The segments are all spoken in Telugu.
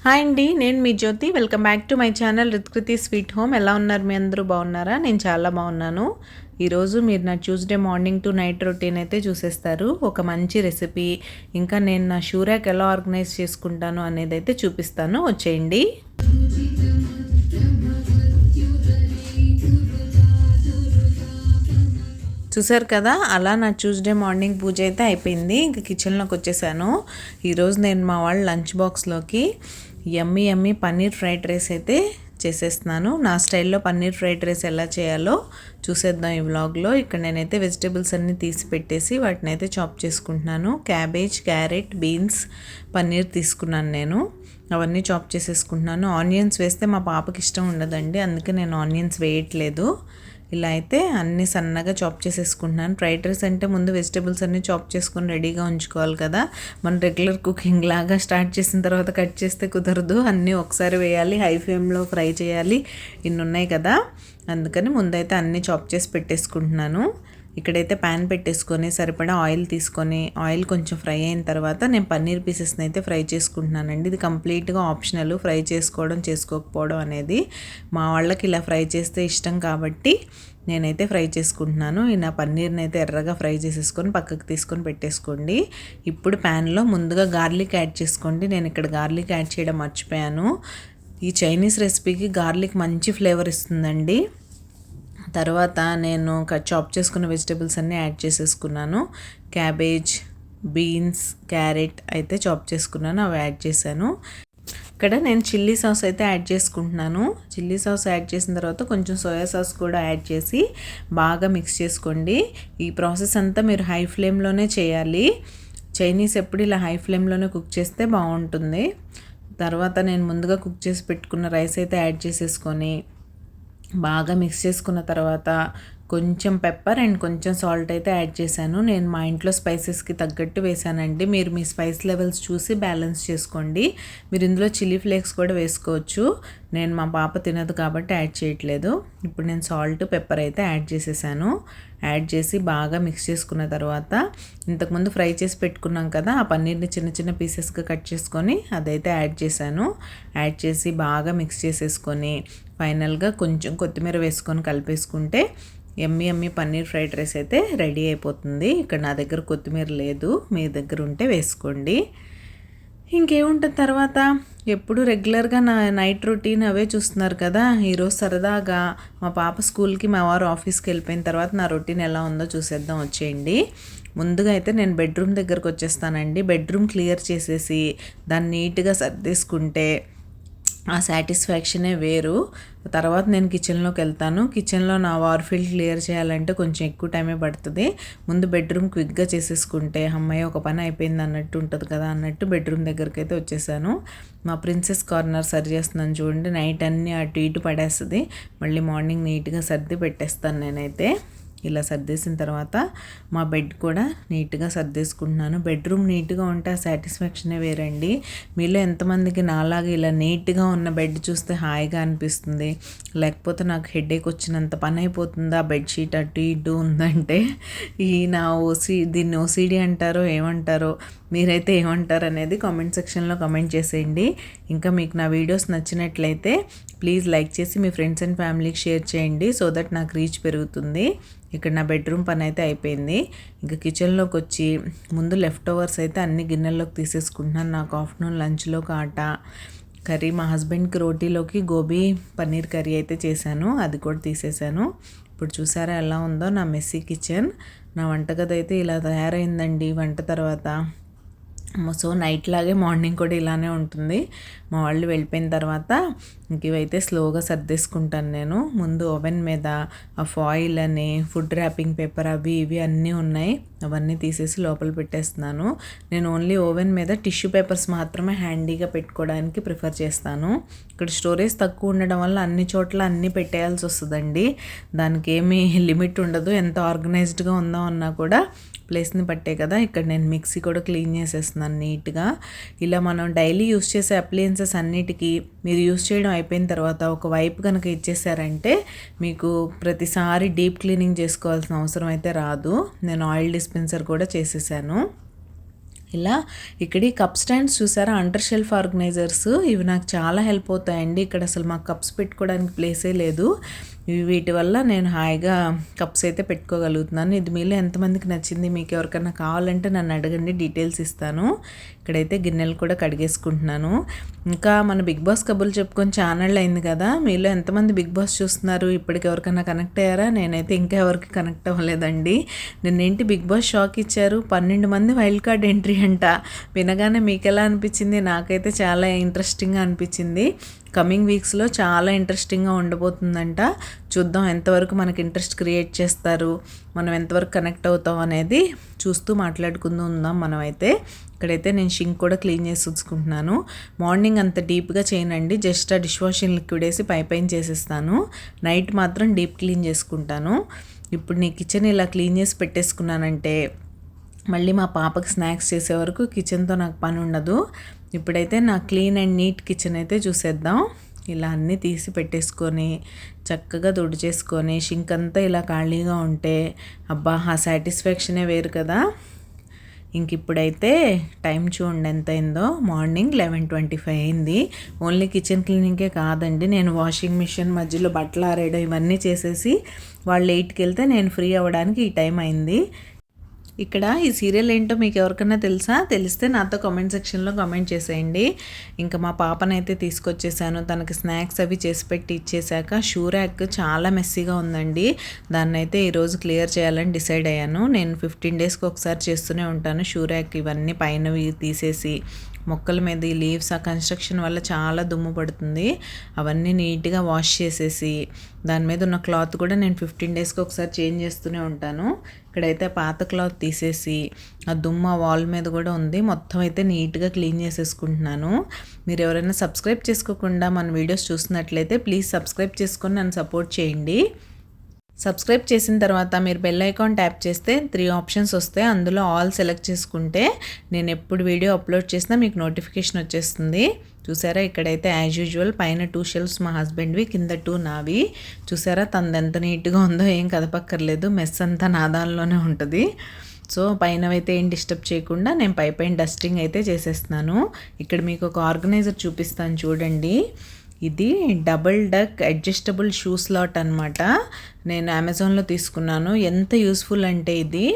హాయ్ అండి, నేను మీ Jyothi. Welcome back to my channel Ritkriti sweet home. ఎలా ఉన్నారు? మీ అందరూ బాగున్నారా? నేను చాలా బాగున్నాను. ఈరోజు మీరు నా Tuesday morning to night routine అయితే చూసేస్తారు. ఒక మంచి రెసిపీ, ఇంకా నేను నా షూ ర్యాక్ ఎలా ఆర్గనైజ్ చేసుకుంటాను అనేది అయితే చూపిస్తాను. వచ్చేయండి. చూసారు కదా, అలా నా ట్యూస్డే మార్నింగ్ పూజ అయితే అయిపోయింది. ఇంకా కిచెన్లోకి వచ్చేసాను. ఈరోజు నేను మా వాళ్ళ లంచ్ బాక్స్లోకి యమ్మీ పన్నీర్ ఫ్రైడ్ రైస్ అయితే చేసేస్తున్నాను. నా స్టైల్లో పన్నీర్ ఫ్రైడ్ రైస్ ఎలా చేయాలో చూసేద్దాం ఈ వ్లాగ్లో. ఇక్కడ నేనైతే వెజిటేబుల్స్ అన్నీ తీసి పెట్టేసి వాటిని అయితే చాప్ చేసుకుంటున్నాను. క్యాబేజ్, క్యారెట్, బీన్స్, పన్నీర్ తీసుకున్నాను నేను. అవన్నీ చాప్ చేసేసుకుంటున్నాను. ఆనియన్స్ వేస్తే మా పాపకి ఇష్టం ఉండదండి, అందుకే నేను ఆనియన్స్ వేయట్లేదు. ఇలా అయితే అన్నీ సన్నగా చాప్ చేసేసుకుంటున్నాను. ఫ్రైడ్ రైస్ అంటే ముందు వెజిటేబుల్స్ అన్నీ చాప్ చేసుకొని రెడీగా ఉంచుకోవాలి కదా. మనం రెగ్యులర్ కుకింగ్ లాగా స్టార్ట్ చేసిన తర్వాత కట్ చేస్తే కుదరదు. అన్నీ ఒకసారి వేయాలి, హై ఫ్లేమ్లో ఫ్రై చేయాలి, ఇన్ని ఉన్నాయి కదా. అందుకని ముందైతే అన్నీ చాప్ చేసి పెట్టేసుకుంటున్నాను. ఇక్కడైతే ప్యాన్ పెట్టేసుకొని సరిపడా ఆయిల్ తీసుకొని, ఆయిల్ కొంచెం ఫ్రై అయిన తర్వాత నేను పన్నీర్ పీసెస్ని అయితే ఫ్రై చేసుకుంటున్నానండి. ఇది కంప్లీట్గా ఆప్షనల్, ఫ్రై చేసుకోవడం చేసుకోకపోవడం అనేది. మా వాళ్ళకి ఇలా ఫ్రై చేస్తే ఇష్టం కాబట్టి నేనైతే ఫ్రై చేసుకుంటున్నాను. ఈ నా పన్నీర్ని అయితే ఎర్రగా ఫ్రై చేసేసుకొని పక్కకు తీసుకొని పెట్టేసుకోండి. ఇప్పుడు ప్యాన్లో ముందుగా గార్లిక్ యాడ్ చేసుకోండి. నేను ఇక్కడ గార్లిక్ యాడ్ చేయడం మర్చిపోయాను. ఈ చైనీస్ రెసిపీకి గార్లిక్ మంచి ఫ్లేవర్ ఇస్తుందండి. తర్వాత నేను చాప్ చేసుకున్న వెజిటేబుల్స్ అన్నీ యాడ్ చేసేసుకున్నాను. క్యాబేజ్, బీన్స్, క్యారెట్ అయితే చాప్ చేసుకున్నాను, అవి యాడ్ చేశాను. ఇక్కడ నేను చిల్లీ సాస్ అయితే యాడ్ చేసుకుంటున్నాను. చిల్లీ సాస్ యాడ్ చేసిన తర్వాత కొంచెం సోయా సాస్ కూడా యాడ్ చేసి బాగా మిక్స్ చేసుకోండి. ఈ ప్రాసెస్ అంతా మీరు హై ఫ్లేమ్లోనే చేయాలి. చైనీస్ ఎప్పుడు ఇలా హై ఫ్లేమ్లోనే కుక్ చేస్తే బాగుంటుంది. తర్వాత నేను ముందుగా కుక్ చేసి పెట్టుకున్న రైస్ అయితే యాడ్ చేసేసుకొని బాగా మిక్స్ చేసుకున్న తర్వాత కొంచెం పెప్పర్ అండ్ కొంచెం సాల్ట్ అయితే యాడ్ చేశాను. నేను మా ఇంట్లో స్పైసెస్కి తగ్గట్టు వేసానండి. మీరు మీ స్పైస్ లెవెల్స్ చూసి బ్యాలెన్స్ చేసుకోండి. మీరు ఇందులో చిల్లీ ఫ్లేక్స్ కూడా వేసుకోవచ్చు. నేను మా పాప తినదు కాబట్టి యాడ్ చేయట్లేదు. ఇప్పుడు నేను సాల్ట్, పెప్పర్ అయితే యాడ్ చేసేసాను. యాడ్ చేసి బాగా మిక్స్ చేసుకున్న తర్వాత ఇంతకుముందు ఫ్రై చేసి పెట్టుకున్నాం కదా, ఆ పన్నీర్ని చిన్న చిన్న పీసెస్గా కట్ చేసుకొని అదైతే యాడ్ చేశాను. యాడ్ చేసి బాగా మిక్స్ చేసేసుకొని ఫైనల్గా కొంచెం కొత్తిమీర వేసుకొని కలిపేసుకుంటే యమ్మీ పన్నీర్ ఫ్రైడ్ రైస్ అయితే రెడీ అయిపోతుంది. ఇక్కడ నా దగ్గర కొత్తిమీర లేదు, మీ దగ్గర ఉంటే వేసుకోండి. ఇంకేముంటుంది తర్వాత, ఎప్పుడు రెగ్యులర్గా నా నైట్ రొటీన్ అవే చూస్తున్నారు కదా. ఈరోజు సరదాగా మా పాప స్కూల్కి, మా వారు ఆఫీస్కి వెళ్ళిపోయిన తర్వాత నా రొటీన్ ఎలా ఉందో చూసేద్దాం. వచ్చేయండి. ముందుగా అయితే నేను బెడ్రూమ్ దగ్గరకు వచ్చేస్తానండి. బెడ్రూమ్ క్లియర్ చేసేసి దాన్ని నీట్గా సర్దేసుకుంటే ఆ సాటిస్ఫాక్షనే వేరు. తర్వాత నేను కిచెన్లోకి వెళ్తాను. కిచెన్లో నా వార్ఫీల్డ్ క్లియర్ చేయాలంటే కొంచెం ఎక్కువ టైమే పడుతుంది. ముందు బెడ్రూమ్ క్విక్గా చేసేసుకుంటే అమ్మాయి ఒక పని అయిపోయింది అన్నట్టు ఉంటుంది కదా అన్నట్టు బెడ్రూమ్ దగ్గరికి అయితే వచ్చేసాను. మా ప్రిన్సెస్ కార్నర్ సరి చేస్తున్నాను చూడండి. నైట్ అన్నీ అటు ఇటు పడేస్తుంది, మళ్ళీ మార్నింగ్ నీట్గా సర్ది పెట్టేస్తాను నేనైతే. ఇలా సర్దేసిన తర్వాత మా బెడ్ కూడా నీట్గా సర్దేసుకుంటున్నాను. బెడ్రూమ్ నీట్గా ఉంటే ఆ సాటిస్ఫాక్షనే వేరండి. మీలో ఎంతమందికి నాలాగా ఇలా నీట్గా ఉన్న బెడ్ చూస్తే హాయిగా అనిపిస్తుంది, లేకపోతే నాకు హెడేక్ వచ్చినంత పని అయిపోతుంది ఆ బెడ్షీట్ అటు ఇటు ఉందంటే. నా దీన్ని ఓసిడి అంటారో ఏమంటారో, మీరైతే ఏమంటారు అనేది కామెంట్ సెక్షన్లో కామెంట్ చేసేయండి. ఇంకా మీకు నా వీడియోస్ నచ్చినట్లయితే ప్లీజ్ లైక్ చేసి మీ ఫ్రెండ్స్ అండ్ ఫ్యామిలీకి షేర్ చేయండి, సో దట్ నాకు రీచ్ పెరుగుతుంది. ఇక్కడ నా బెడ్రూమ్ పని అయితే అయిపోయింది. ఇంకా కిచెన్లోకి వచ్చి ముందు లెఫ్ట్ ఓవర్స్ అయితే అన్ని గిన్నెల్లోకి తీసేసుకుంటున్నాను. నాకు ఆఫ్టర్నూన్ లంచ్లోకి ఆట కర్రీ, మా హస్బెండ్కి రోటీలోకి గోబీ పన్నీర్ కర్రీ అయితే చేశాను, అది కూడా తీసేసాను. ఇప్పుడు చూసారా ఎలా ఉందో నా మెస్సీ కిచెన్. నా వంటగది అయితే ఇలా తయారైందండి వంట తర్వాత. సో నైట్ లాగే మార్నింగ్ కూడా ఇలానే ఉంటుంది. మా వాళ్ళు వెళ్ళిపోయిన తర్వాత ఇంక ఇవైతే స్లోగా సర్దేసుకుంటాను నేను. ముందు ఓవెన్ మీద ఆ ఫాయిల్ అని, ఫుడ్ ర్యాపింగ్ పేపర్ అవి ఇవి అన్నీ ఉన్నాయి, అవన్నీ తీసేసి లోపల పెట్టేస్తున్నాను. నేను ఓన్లీ ఓవెన్ మీద టిష్యూ పేపర్స్ మాత్రమే హ్యాండీగా పెట్టుకోవడానికి ప్రిఫర్ చేస్తాను. ఇక్కడ స్టోరేజ్ తక్కువ ఉండడం వల్ల అన్ని చోట్ల అన్నీ పెట్టేయాల్సి వస్తుందండి. దానికి ఏమీ లిమిట్ ఉండదు. ఎంత ఆర్గనైజ్డ్గా ఉందో అన్నా కూడా ప్లేస్ని పట్టే కదా. ఇక్కడ నేను మిక్సీ కూడా క్లీన్ చేసేస్తున్నాను నీట్గా. ఇలా మనం డైలీ యూస్ చేసే అప్లయన్సెస్ అన్నిటికీ మీరు యూస్ చేయడం అయిపోయిన తర్వాత ఒక వైపు కనుక ఇచ్చేసారంటే మీకు ప్రతిసారి డీప్ క్లీనింగ్ చేసుకోవాల్సిన అవసరం అయితే రాదు. నేను ఆయిల్ డిస్పెన్సర్ కూడా చేసేసాను. ఇలా ఇక్కడ ఈ కప్ స్టాండ్స్ చూసారా, అండర్ షెల్ఫ్ ఆర్గనైజర్స్, ఇవి నాకు చాలా హెల్ప్ అవుతాయండి. ఇక్కడ అసలు మాకు కప్స్ పెట్టుకోవడానికి ప్లేసే లేదు. వీటి వల్ల నేను హాయిగా కప్స్ అయితే పెట్టుకోగలుగుతున్నాను. ఇది మీలో ఎంతమందికి నచ్చింది, మీకు ఎవరికైనా కావాలంటే నన్ను అడగండి, డీటెయిల్స్ ఇస్తాను. ఇక్కడైతే గిన్నెలు కూడా కడిగేసుకుంటున్నాను. ఇంకా మన బిగ్ బాస్ కబుర్లు చెప్పుకొని ఛానల్ అయింది కదా, మీలో ఎంతమంది బిగ్ బాస్ చూస్తున్నారు, ఇప్పటికి ఎవరికైనా కనెక్ట్ అయ్యారా? నేనైతే ఇంకా ఎవరికి కనెక్ట్ అవ్వలేదండి. నిన్నేంటి బిగ్ బాస్ షాక్ ఇచ్చారు, 12 మంది వైల్డ్ కార్డ్ ఎంట్రీ అంట. వినగానే మీకు ఎలా అనిపించింది? నాకైతే చాలా ఇంట్రెస్టింగ్గా అనిపించింది. కమింగ్ వీక్స్లో చాలా ఇంట్రెస్టింగ్గా ఉండబోతుందంట. చూద్దాం ఎంతవరకు మనకి ఇంట్రెస్ట్ క్రియేట్ చేస్తారు, మనం ఎంతవరకు కనెక్ట్ అవుతాం అనేది చూస్తూ మాట్లాడుకుంటూ ఉందాం మనమైతే. ఇక్కడైతే నేను షింక్ కూడా క్లీన్ చేసి ఉంచుకుంటున్నాను. మార్నింగ్ అంత డీప్గా చేయనండి, జస్ట్ ఆ డిష్ వాషింగ్ లిక్విడ్ వేసి పైపైన చేసేస్తాను. నైట్ మాత్రం డీప్ క్లీన్ చేసుకుంటాను. ఇప్పుడు నీ కిచెన్ ఇలా క్లీన్ చేసి పెట్టేసుకున్నానంటే మళ్ళీ మా పాపకి స్నాక్స్ చేసే వరకు కిచెన్తో నాకు పని ఉండదు. ఇప్పుడైతే నా క్లీన్ అండ్ నీట్ కిచెన్ అయితే చూసేద్దాం. ఇలా అన్నీ తీసి పెట్టేసుకొని చక్కగా తుడిచేసుకొని షింక్ అంతా ఇలా ఖాళీగా ఉంటే అబ్బా ఆ సాటిస్ఫాక్షనే వేరు కదా. ఇంక ఇప్పుడైతే టైం చూడండి ఎంత అయిందో, మార్నింగ్ 11:25 అయింది. ఓన్లీ కిచెన్ క్లీనింగే కాదండి, నేను వాషింగ్ మిషన్ మధ్యలో బట్టలు ఆరేయడం ఇవన్నీ చేసేసి వాళ్ళు 8కి వెళ్తే నేను ఫ్రీ అవ్వడానికి ఈ టైం అయింది. ఇక్కడ ఈ సీరియల్ ఏంటో మీకు ఎవరికైనా తెలుసా? తెలిస్తే నాతో కామెంట్ సెక్షన్లో కామెంట్ చేసేయండి. ఇంకా మా పాపనైతే తీసుకొచ్చేసాను, తనకి స్నాక్స్ అవి చేసి పెట్టి ఇచ్చేసాక షూ ర్యాక్ చాలా మెస్సీగా ఉందండి. దాన్ని అయితే ఈరోజు క్లియర్ చేయాలని డిసైడ్ అయ్యాను. నేను 15 డేస్కి ఒకసారి చేస్తూనే ఉంటాను షూ ర్యాక్ ఇవన్నీ పైనవి తీసేసి. మొక్కల మీద ఈ లీవ్స్ ఆ కన్స్ట్రక్షన్ వల్ల చాలా దుమ్ము పడుతుంది, అవన్నీ నీట్గా వాష్ చేసేసి దాని మీద ఉన్న క్లాత్ కూడా నేను 15 డేస్కి ఒకసారి చేంజ్ చేస్తూనే ఉంటాను. ఇక్కడైతే పాత క్లాత్ తీసేసి ఆ దుమ్ము ఆ వాల్ మీద కూడా ఉంది, మొత్తం అయితే నీట్గా క్లీన్ చేసేసుకుంటున్నాను. మీరు ఎవరైనా సబ్స్క్రైబ్ చేసుకోకుండా మన వీడియోస్ చూస్తున్నట్లయితే ప్లీజ్ సబ్స్క్రైబ్ చేసుకొని నన్ను సపోర్ట్ చేయండి. సబ్స్క్రైబ్ చేసిన తర్వాత మీరు బెల్ ఐకాన్ ట్యాప్ చేస్తే 3 ఆప్షన్స్ వస్తాయి. అందులో ఆల్ సెలెక్ట్ చేసుకుంటే నేను ఎప్పుడు వీడియో అప్లోడ్ చేసినా మీకు నోటిఫికేషన్ వచ్చేస్తుంది. చూసారా, ఇక్కడైతే యాజ్ యూజువల్ పైన 2 షెల్ఫ్స్ మా హస్బెండ్వి, కింద 2 నావి. చూసారా తనది ఎంత నీట్గా ఉందో, ఏం కదపక్కర్లేదు, మెస్ అంతా నా దానిలోనే ఉంటుంది. సో పైనవైతే ఏం డిస్టర్బ్ చేయకుండా నేను పైన డస్టింగ్ అయితే చేసేస్తున్నాను. ఇక్కడ మీకు ఒక ఆర్గనైజర్ చూపిస్తాను చూడండి. ఇది double deck adjustable shoe slot అనమాట. నేను అమెజాన్లో తీసుకున్నాను. ఎంత యూస్ఫుల్ అంటే ఇది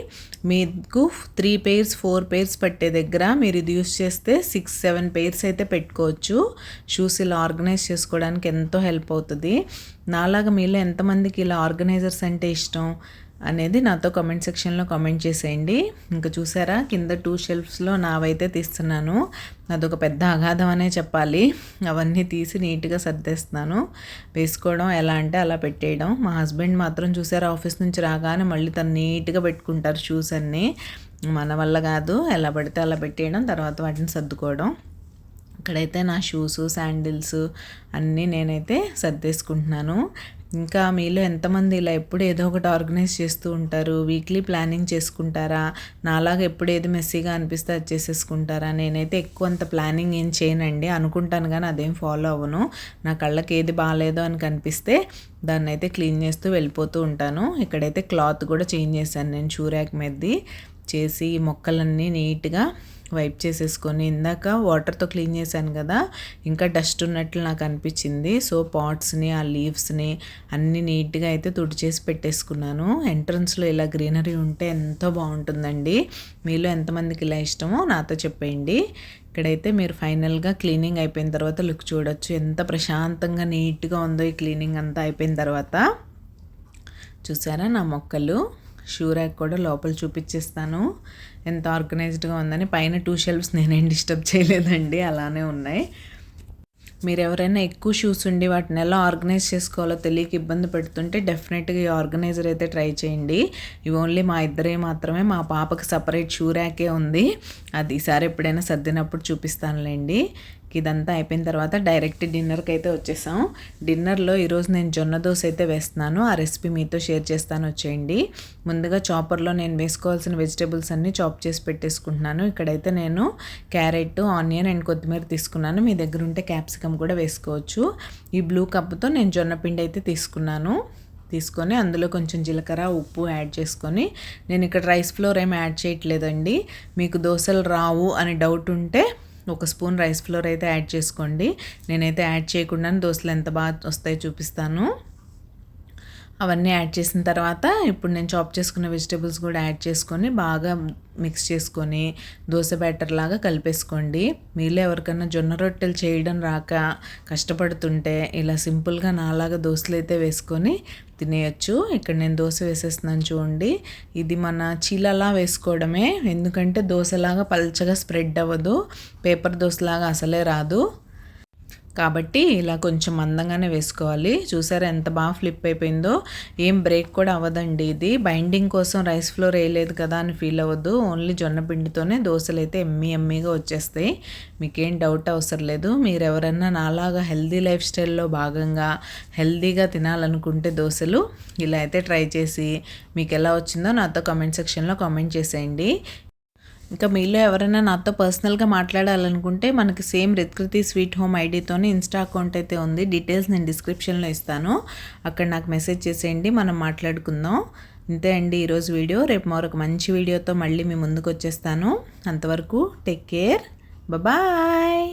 మీకు 3 pairs 4 pairs పట్టే దగ్గర మీరు ఇది యూస్ చేస్తే 6-7 pairs అయితే పెట్టుకోవచ్చు. షూస్ ఇలా ఆర్గనైజ్ చేసుకోవడానికి ఎంతో హెల్ప్ అవుతుంది. నాలాగా మీలో ఎంతమందికి ఇలా ఆర్గనైజర్స్ అంటే ఇష్టం అనేది నాతో కామెంట్ సెక్షన్లో కామెంట్ చేసేయండి. ఇంకా చూసారా కింద 2 షెల్ఫ్స్లో నావైతే తీస్తున్నాను. అదొక పెద్ద అగాధం అనే చెప్పాలి. అవన్నీ తీసి నీట్గా సర్దేస్తున్నాను. వేసుకోవడం ఎలా అంటే అలా పెట్టేయడం. మా హస్బెండ్ మాత్రం చూసారా ఆఫీస్ నుంచి రాగానే మళ్ళీ తను నీట్గా పెట్టుకుంటారు షూస్ అన్నీ. మన వల్ల కాదు, ఎలా పడితే అలా పెట్టేయడం, తర్వాత వాటిని సర్దుకోవడం. ఇక్కడైతే నా షూస్ శాండిల్స్ అన్నీ నేనైతే సర్దేసుకుంటున్నాను. ఇంకా మీలో ఎంతమంది ఇలా ఎప్పుడు ఏదో ఒకటి ఆర్గనైజ్ చేస్తూ ఉంటారు, వీక్లీ ప్లానింగ్ చేసుకుంటారా, నాలాగా ఎప్పుడు ఏది మెస్సీగా అనిపిస్తే అది చేసేసుకుంటారా? నేనైతే ఎక్కువ అంత ప్లానింగ్ ఏం చేయనండి, అనుకుంటాను కానీ అదేం ఫాలో అవ్వను. నా కళ్ళకి ఏది బాగాలేదో అని కనిపిస్తే దాన్ని అయితే క్లీన్ చేస్తూ వెళ్ళిపోతూ ఉంటాను. ఇక్కడైతే క్లాత్ కూడా చేంజ్ చేశాను నేను షూ ర్యాక్ మీదది చేసి, మొక్కలన్నీ నీట్గా వైప్ చేసేసుకొని, ఇందాక వాటర్తో క్లీన్ చేశాను కదా, ఇంకా డస్ట్ ఉన్నట్లు నాకు అనిపించింది. సో పాట్స్ని ఆ లీవ్స్ని అన్నీ నీట్గా అయితే తుడిచేసి పెట్టేసుకున్నాను. ఎంట్రన్స్లో ఇలా గ్రీనరీ ఉంటే ఎంతో బాగుంటుందండి. మీలో ఎంతమందికి ఇలా ఇష్టమో నాతో చెప్పేయండి. ఇక్కడైతే మీరు ఫైనల్గా క్లీనింగ్ అయిపోయిన తర్వాత లుక్ చూడొచ్చు, ఎంత ప్రశాంతంగా నీట్గా ఉందో ఈ క్లీనింగ్ అంతా అయిపోయిన తర్వాత. చూసారా నా మొక్కలు. షూ ర్యాక్ కూడా లోపల చూపించేస్తాను ఎంత ఆర్గనైజ్డ్గా ఉందని. పైన 2 షెల్ఫ్స్ నేనేం డిస్టర్బ్ చేయలేదండి, అలానే ఉన్నాయి. మీరు ఎవరైనా ఎక్కువ షూస్ ఉండి వాటిని ఎలా ఆర్గనైజ్ చేసుకోవాలో తెలియక ఇబ్బంది పెడుతుంటే డెఫినెట్గా ఈ ఆర్గనైజర్ అయితే ట్రై చేయండి. ఇవి ఓన్లీ మా ఇద్దరే మాత్రమే, మా పాపకి సపరేట్ షూ ర్యాకే ఉంది. అది ఈసారి ఎప్పుడైనా సర్దినప్పుడు చూపిస్తానులేండి. ఇదంతా అయిపోయిన తర్వాత డైరెక్ట్ డిన్నర్కి అయితే వచ్చేసాం. డిన్నర్లో ఈరోజు నేను జొన్న దోశ అయితే వేస్తున్నాను. ఆ రెసిపీ మీతో షేర్ చేస్తాను, వచ్చేయండి. ముందుగా చాపర్లో నేను వేసుకోవాల్సిన వెజిటేబుల్స్ అన్నీ చాప్ చేసి పెట్టేసుకుంటున్నాను. ఇక్కడైతే నేను క్యారెట్, ఆనియన్ అండ్ కొత్తిమీర తీసుకున్నాను. మీ దగ్గర ఉంటే క్యాప్సికమ్ కూడా వేసుకోవచ్చు. ఈ బ్లూ కప్తో నేను జొన్న పిండి అయితే తీసుకున్నాను. తీసుకొని అందులో కొంచెం జీలకర్ర ఉప్పు యాడ్ చేసుకొని, నేను ఇక్కడ రైస్ ఫ్లోర్ ఏమి యాడ్ చేయట్లేదండి. మీకు దోశలు రావు అని డౌట్ ఉంటే ఒక స్పూన్ రైస్ ఫ్లోర్ అయితే యాడ్ చేసుకోండి. నేనైతే యాడ్ చేయకుండా దోశలు ఎంత బాగా వస్తాయో చూపిస్తాను. అవన్నీ యాడ్ చేసిన తర్వాత ఇప్పుడు నేను చాప్ చేసుకున్న వెజిటేబుల్స్ కూడా యాడ్ చేసుకొని బాగా మిక్స్ చేసుకొని దోశ బ్యాటర్ లాగా కలిపేసుకోండి. మీలో ఎవరికైనా జొన్న రొట్టెలు చేయడం రాక కష్టపడుతుంటే ఇలా సింపుల్గా నాలాగా దోశలు అయితే వేసుకొని తినేయచ్చు. ఇక్కడ నేను దోశ వేసేస్తున్నాను చూడండి. ఇది మన చీలలా వేసుకోవడమే, ఎందుకంటే దోశలాగా పల్చగా స్ప్రెడ్ అవ్వదు, పేపర్ దోశలాగా అసలే రాదు. కాబట్టి ఇలా కొంచెం మందంగానే వేసుకోవాలి. చూసారా ఎంత బాగా ఫ్లిప్ అయిపోయిందో, ఏం బ్రేక్ కూడా అవ్వదండి. ఇది బైండింగ్ కోసం రైస్ ఫ్లోర్ వేయలేదు కదా అని ఫీల్ అవ్వద్దు. ఓన్లీ జొన్న పిండితోనే దోశలు అయితే ఎమ్మీగా వచ్చేస్తాయి. మీకేం డౌట్ అవసరం లేదు. మీరు ఎవరన్నా నాలాగా హెల్దీ లైఫ్ స్టైల్లో భాగంగా హెల్దీగా తినాలనుకుంటే దోశలు ఇలా అయితే ట్రై చేసి మీకు ఎలా వచ్చిందో నాతో కామెంట్ సెక్షన్లో కామెంట్ చేసేయండి. ఇంకా మీలో ఎవరైనా నాతో పర్సనల్గా మాట్లాడాలనుకుంటే మనకి సేమ్ రిత్కృతి స్వీట్ హోమ్ ఐడితోనే ఇన్స్టా అకౌంట్ అయితే ఉంది. డీటెయిల్స్ నేను డిస్క్రిప్షన్లో ఇస్తాను, అక్కడ నాకు మెసేజ్ చేసేయండి, మనం మాట్లాడుకుందాం. ఇంతే అండి ఈరోజు వీడియో. రేపు మరొక మంచి వీడియోతో మళ్ళీ మీ ముందుకు వచ్చేస్తాను. అంతవరకు టేక్ కేర్, బాయ్.